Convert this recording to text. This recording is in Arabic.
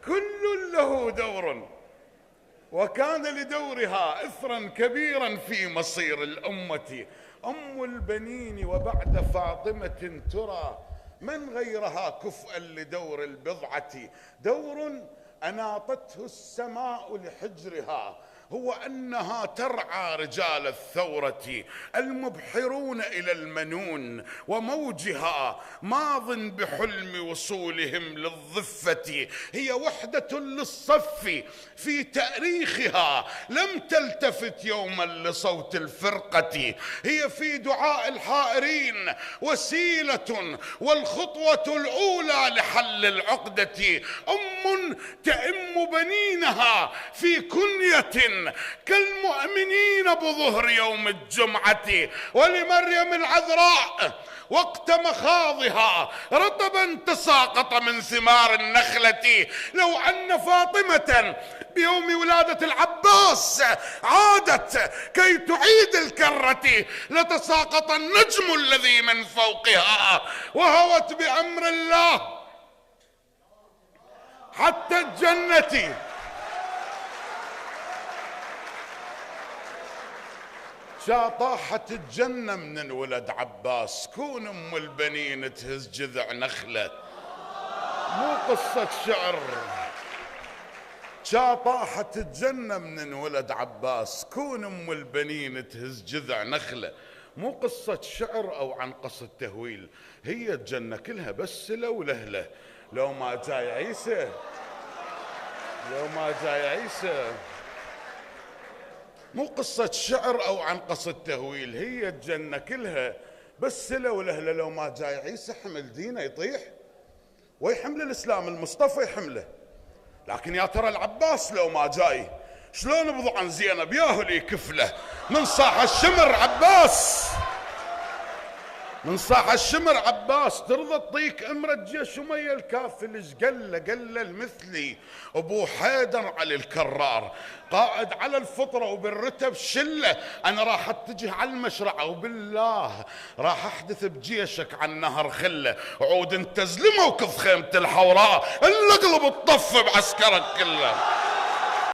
كل له دور، وكان لدورها إثرا كبيرا في مصير الأمة. أم البنين وبعد فاطمة ترى من غيرها كفءا لدور البضعة. دور أناطته السماء لحجرها، هو أنها ترعى رجال الثورة المبحرون إلى المنون، وموجها ماض بحلم وصولهم للضفة. هي وحدة للصف في تاريخها، لم تلتفت يوما لصوت الفرقة. هي في دعاء الحائرين وسيلة، والخطوة الأولى لحل العقدة. أم تئم بنينها في كنية كالمؤمنين بظهر يوم الجمعة. ولمريم العذراء وقت مخاضها رطبا تساقط من ثمار النخلة. لو أن فاطمة بيوم ولادة العباس عادت كي تعيد الكرة لتساقط النجم الذي من فوقها، وهوت بأمر الله حتى الجنة. طاحت الجنة من ولد عباس، كون أم البنين تهز جذع نخلة. مو قصة شعر. طاحت الجنة من ولد عباس، كون أم البنين تهز جذع نخلة. مو قصة شعر أو عن قصة تهويل، هي الجنة كلها بس لو لهله. لو ما جاي عيسى، لو ما جاي عيسى. مو قصة شعر أو عن قصة تهويل، هي الجنة كلها بس لو لهله. لو ما جاي عيسى حمل دينه يطيح، ويحمل الإسلام المصطفى يحمله. لكن يا ترى العباس لو ما جاي شلون بضع عن زينب ياهو لي كفله. من صاح الشمر عباس، من صاح الشمر عباس، ترضى تطيك امرة جيش أمية الكافل. ايش قال له المثلي ابو حيدر علي الكرار، قائد على الفطرة وبالرتب شلة. انا راح اتجه على المشرعة وبالله راح احدث بجيشك عن نهر خلة. عود انتز لموقف خيمة الحوراء الا قلب الطف بعسكرك كله.